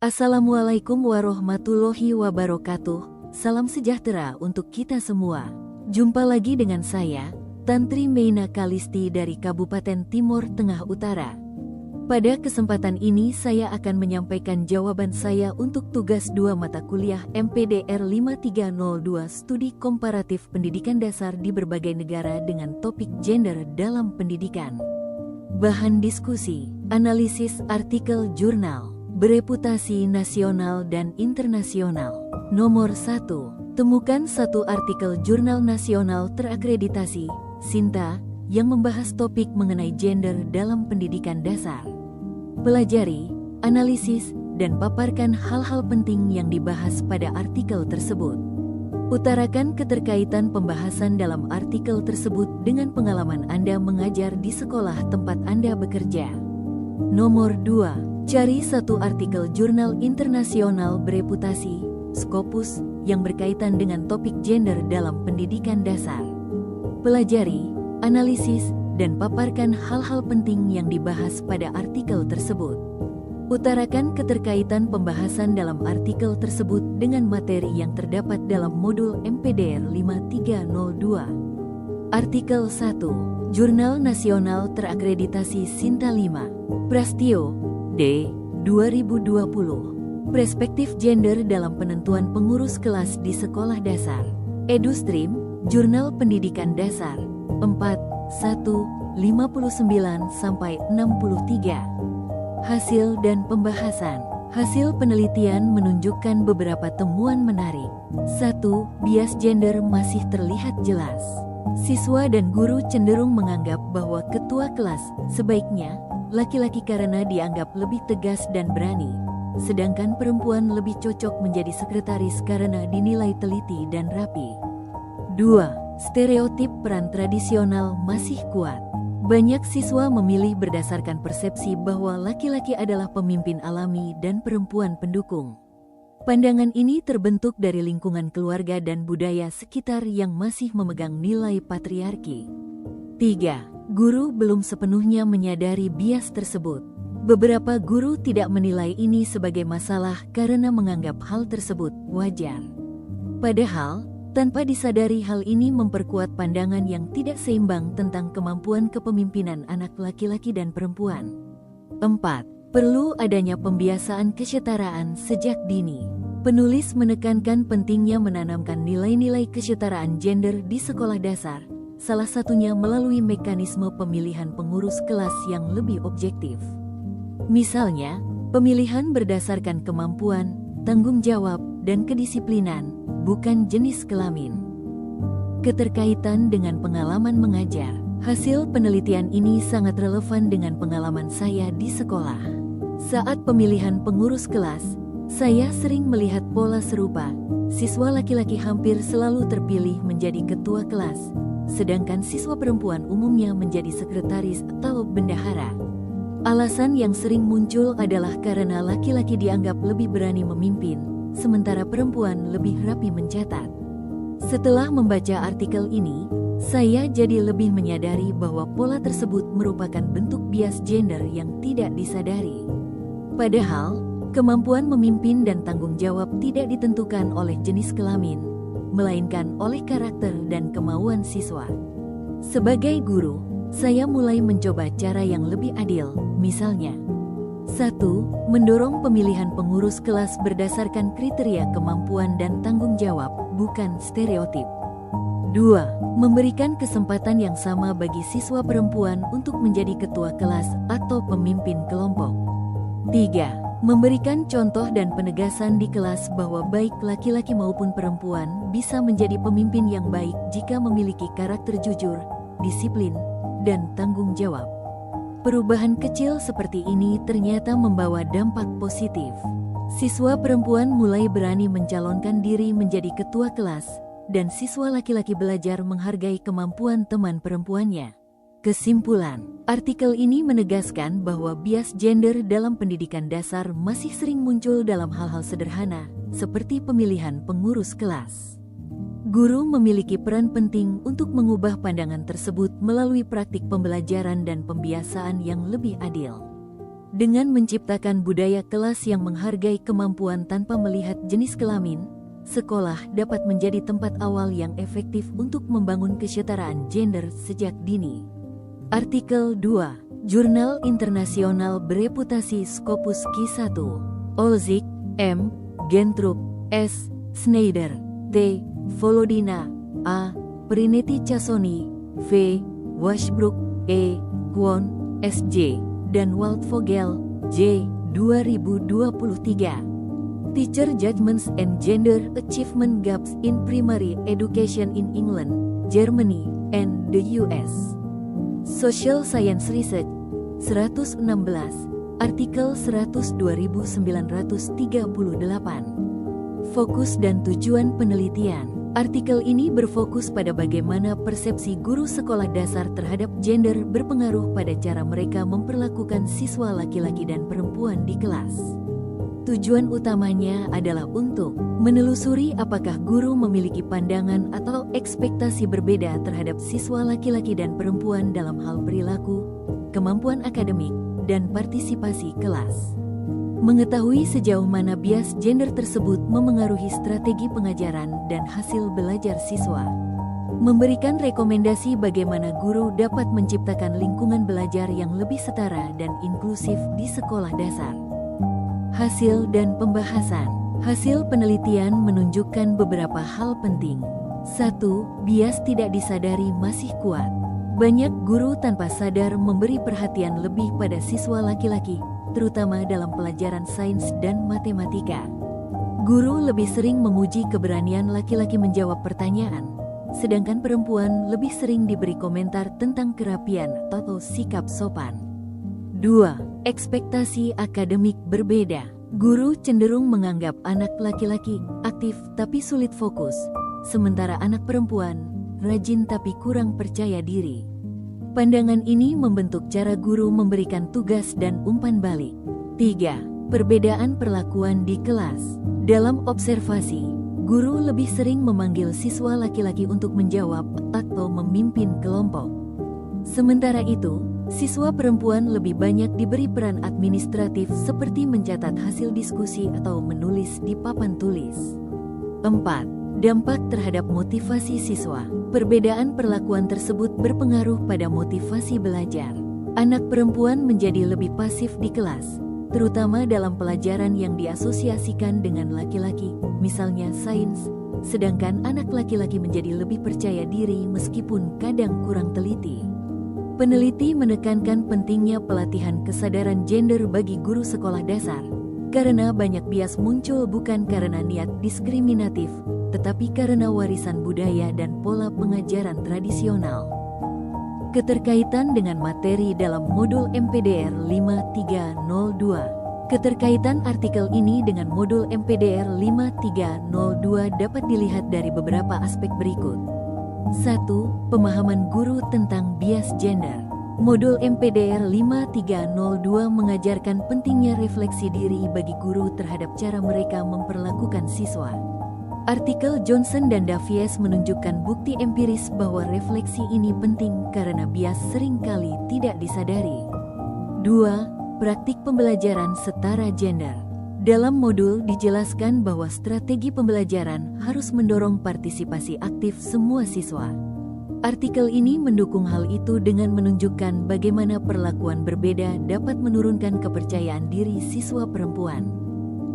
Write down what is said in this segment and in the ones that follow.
Assalamualaikum warahmatullahi wabarakatuh. Salam sejahtera untuk kita semua. Jumpa lagi dengan saya, Tantri Meina Kalisti dari Kabupaten Timur Tengah Utara. Pada kesempatan ini saya akan menyampaikan jawaban saya untuk tugas 2 mata kuliah MPDR 5302 Studi Komparatif Pendidikan Dasar di berbagai negara dengan topik gender dalam pendidikan. Bahan diskusi, analisis artikel jurnal bereputasi nasional dan internasional. Nomor 1. Temukan satu artikel jurnal nasional terakreditasi, SINTA, yang membahas topik mengenai gender dalam pendidikan dasar. Pelajari, analisis, dan paparkan hal-hal penting yang dibahas pada artikel tersebut. Utarakan keterkaitan pembahasan dalam artikel tersebut dengan pengalaman Anda mengajar di sekolah tempat Anda bekerja. Nomor 2. Cari satu artikel jurnal internasional bereputasi, Scopus, yang berkaitan dengan topik gender dalam pendidikan dasar. Pelajari, analisis, dan paparkan hal-hal penting yang dibahas pada artikel tersebut. Utarakan keterkaitan pembahasan dalam artikel tersebut dengan materi yang terdapat dalam modul MPDR 5302. Artikel 1. Jurnal Nasional Terakreditasi SINTA 5. Prastio D. 2020. Perspektif gender dalam penentuan pengurus kelas di sekolah dasar. EduStream, Jurnal Pendidikan Dasar 4, 1, 59-63. Hasil dan pembahasan. Hasil penelitian menunjukkan beberapa temuan menarik. 1. Bias gender masih terlihat jelas. Siswa dan guru cenderung menganggap bahwa ketua kelas sebaiknya laki-laki karena dianggap lebih tegas dan berani, sedangkan perempuan lebih cocok menjadi sekretaris karena dinilai teliti dan rapi. 2. Stereotip peran tradisional masih kuat. Banyak siswa memilih berdasarkan persepsi bahwa laki-laki adalah pemimpin alami dan perempuan pendukung. Pandangan ini terbentuk dari lingkungan keluarga dan budaya sekitar yang masih memegang nilai patriarki. 3. Guru belum sepenuhnya menyadari bias tersebut. Beberapa guru tidak menilai ini sebagai masalah karena menganggap hal tersebut wajar. Padahal, tanpa disadari hal ini memperkuat pandangan yang tidak seimbang tentang kemampuan kepemimpinan anak laki-laki dan perempuan. 4. Perlu adanya pembiasaan kesetaraan sejak dini. Penulis menekankan pentingnya menanamkan nilai-nilai kesetaraan gender di sekolah dasar, salah satunya melalui mekanisme pemilihan pengurus kelas yang lebih objektif. Misalnya, pemilihan berdasarkan kemampuan, tanggung jawab, dan kedisiplinan, bukan jenis kelamin. Keterkaitan dengan pengalaman mengajar. Hasil penelitian ini sangat relevan dengan pengalaman saya di sekolah. Saat pemilihan pengurus kelas, saya sering melihat pola serupa. Siswa laki-laki hampir selalu terpilih menjadi ketua kelas, sedangkan siswa perempuan umumnya menjadi sekretaris atau bendahara. Alasan yang sering muncul adalah karena laki-laki dianggap lebih berani memimpin, sementara perempuan lebih rapi mencatat. Setelah membaca artikel ini, saya jadi lebih menyadari bahwa pola tersebut merupakan bentuk bias gender yang tidak disadari. Padahal, kemampuan memimpin dan tanggung jawab tidak ditentukan oleh jenis kelamin, melainkan oleh karakter dan kemauan siswa. Sebagai guru, saya mulai mencoba cara yang lebih adil, misalnya 1. Mendorong pemilihan pengurus kelas berdasarkan kriteria kemampuan dan tanggung jawab, bukan stereotip. 2. Memberikan kesempatan yang sama bagi siswa perempuan untuk menjadi ketua kelas atau pemimpin kelompok. 3. Memberikan contoh dan penegasan di kelas bahwa baik laki-laki maupun perempuan bisa menjadi pemimpin yang baik jika memiliki karakter jujur, disiplin, dan tanggung jawab. Perubahan kecil seperti ini ternyata membawa dampak positif. Siswa perempuan mulai berani mencalonkan diri menjadi ketua kelas, dan siswa laki-laki belajar menghargai kemampuan teman perempuannya. Kesimpulan, artikel ini menegaskan bahwa bias gender dalam pendidikan dasar masih sering muncul dalam hal-hal sederhana, seperti pemilihan pengurus kelas. Guru memiliki peran penting untuk mengubah pandangan tersebut melalui praktik pembelajaran dan pembiasaan yang lebih adil. Dengan menciptakan budaya kelas yang menghargai kemampuan tanpa melihat jenis kelamin, sekolah dapat menjadi tempat awal yang efektif untuk membangun kesetaraan gender sejak dini. Artikel 2. Jurnal internasional bereputasi Scopus Q1. Olzik, M. Gentrup, S. Schneider, T. Volodina, A. Prinetti Casoni, V. Washbrook, E. Kwon, S.J. dan Waldvogel, J. 2023. Teacher Judgments and Gender Achievement Gaps in Primary Education in England, Germany, and the US. Social Science Research 116, artikel 100 2938. Fokus dan tujuan penelitian. Artikel ini berfokus pada bagaimana persepsi guru sekolah dasar terhadap gender berpengaruh pada cara mereka memperlakukan siswa laki-laki dan perempuan di kelas. Tujuan utamanya adalah untuk menelusuri apakah guru memiliki pandangan atau ekspektasi berbeda terhadap siswa laki-laki dan perempuan dalam hal perilaku, kemampuan akademik, dan partisipasi kelas. Mengetahui sejauh mana bias gender tersebut memengaruhi strategi pengajaran dan hasil belajar siswa. Memberikan rekomendasi bagaimana guru dapat menciptakan lingkungan belajar yang lebih setara dan inklusif di sekolah dasar. Hasil dan pembahasan. Hasil penelitian menunjukkan beberapa hal penting. 1. Bias tidak disadari masih kuat. Banyak guru tanpa sadar memberi perhatian lebih pada siswa laki-laki, terutama dalam pelajaran sains dan matematika. Guru lebih sering memuji keberanian laki-laki menjawab pertanyaan, sedangkan perempuan lebih sering diberi komentar tentang kerapian atau sikap sopan. 2. Ekspektasi akademik berbeda. Guru cenderung menganggap anak laki-laki aktif tapi sulit fokus, sementara anak perempuan rajin tapi kurang percaya diri. Pandangan ini membentuk cara guru memberikan tugas dan umpan balik. 3. Perbedaan perlakuan di kelas. Dalam observasi, guru lebih sering memanggil siswa laki-laki untuk menjawab atau memimpin kelompok. Sementara itu, siswa perempuan lebih banyak diberi peran administratif seperti mencatat hasil diskusi atau menulis di papan tulis. 4. Dampak terhadap motivasi siswa. Perbedaan perlakuan tersebut berpengaruh pada motivasi belajar. Anak perempuan menjadi lebih pasif di kelas, terutama dalam pelajaran yang diasosiasikan dengan laki-laki, misalnya sains, sedangkan anak laki-laki menjadi lebih percaya diri meskipun kadang kurang teliti. Peneliti menekankan pentingnya pelatihan kesadaran gender bagi guru sekolah dasar, karena banyak bias muncul bukan karena niat diskriminatif, tetapi karena warisan budaya dan pola pengajaran tradisional. Keterkaitan dengan materi dalam modul MPDR 5302. Keterkaitan artikel ini dengan modul MPDR 5302 dapat dilihat dari beberapa aspek berikut. 1. Pemahaman guru tentang bias gender. Modul MPDR 5302 mengajarkan pentingnya refleksi diri bagi guru terhadap cara mereka memperlakukan siswa. Artikel Johnson dan Davies menunjukkan bukti empiris bahwa refleksi ini penting karena bias seringkali tidak disadari. 2. Praktik pembelajaran setara gender. Dalam modul dijelaskan bahwa strategi pembelajaran harus mendorong partisipasi aktif semua siswa. Artikel ini mendukung hal itu dengan menunjukkan bagaimana perlakuan berbeda dapat menurunkan kepercayaan diri siswa perempuan.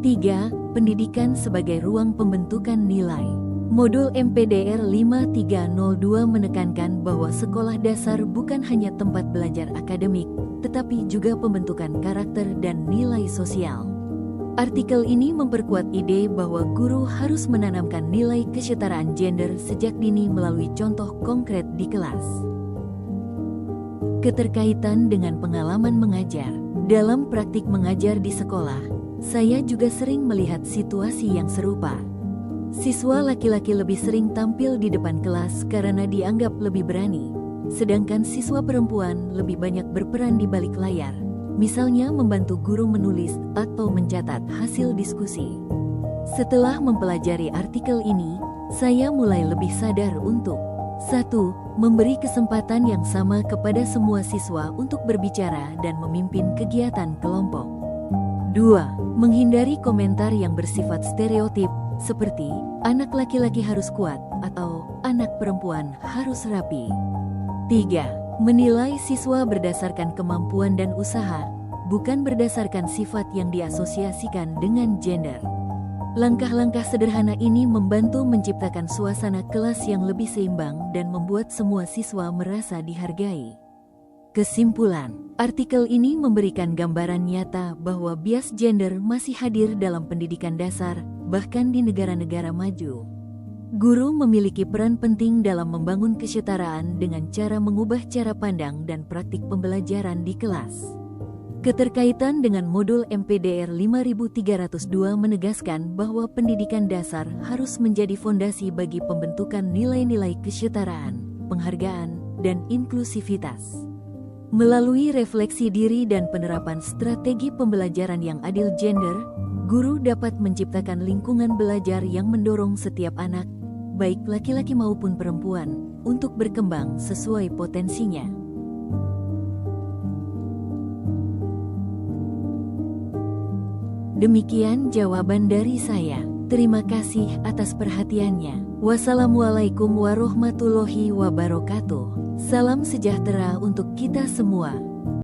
3. Pendidikan sebagai ruang pembentukan nilai. Modul MPDR 5302 menekankan bahwa sekolah dasar bukan hanya tempat belajar akademik, tetapi juga pembentukan karakter dan nilai sosial. Artikel ini memperkuat ide bahwa guru harus menanamkan nilai kesetaraan gender sejak dini melalui contoh konkret di kelas. Keterkaitan dengan pengalaman mengajar. Dalam praktik mengajar di sekolah, saya juga sering melihat situasi yang serupa. Siswa laki-laki lebih sering tampil di depan kelas karena dianggap lebih berani, sedangkan siswa perempuan lebih banyak berperan di balik layar, misalnya membantu guru menulis atau mencatat hasil diskusi. Setelah mempelajari artikel ini, saya mulai lebih sadar untuk 1. Memberi kesempatan yang sama kepada semua siswa untuk berbicara dan memimpin kegiatan kelompok. 2. Menghindari komentar yang bersifat stereotip, seperti anak laki-laki harus kuat atau anak perempuan harus rapi. 3. Menilai siswa berdasarkan kemampuan dan usaha, bukan berdasarkan sifat yang diasosiasikan dengan gender. Langkah-langkah sederhana ini membantu menciptakan suasana kelas yang lebih seimbang dan membuat semua siswa merasa dihargai. Kesimpulan, artikel ini memberikan gambaran nyata bahwa bias gender masih hadir dalam pendidikan dasar, bahkan di negara-negara maju. Guru memiliki peran penting dalam membangun kesetaraan dengan cara mengubah cara pandang dan praktik pembelajaran di kelas. Keterkaitan dengan modul MPDR 5302 menegaskan bahwa pendidikan dasar harus menjadi fondasi bagi pembentukan nilai-nilai kesetaraan, penghargaan, dan inklusivitas. Melalui refleksi diri dan penerapan strategi pembelajaran yang adil gender, guru dapat menciptakan lingkungan belajar yang mendorong setiap anak, baik laki-laki maupun perempuan, untuk berkembang sesuai potensinya. Demikian jawaban dari saya. Terima kasih atas perhatiannya. Wassalamualaikum warahmatullahi wabarakatuh. Salam sejahtera untuk kita semua.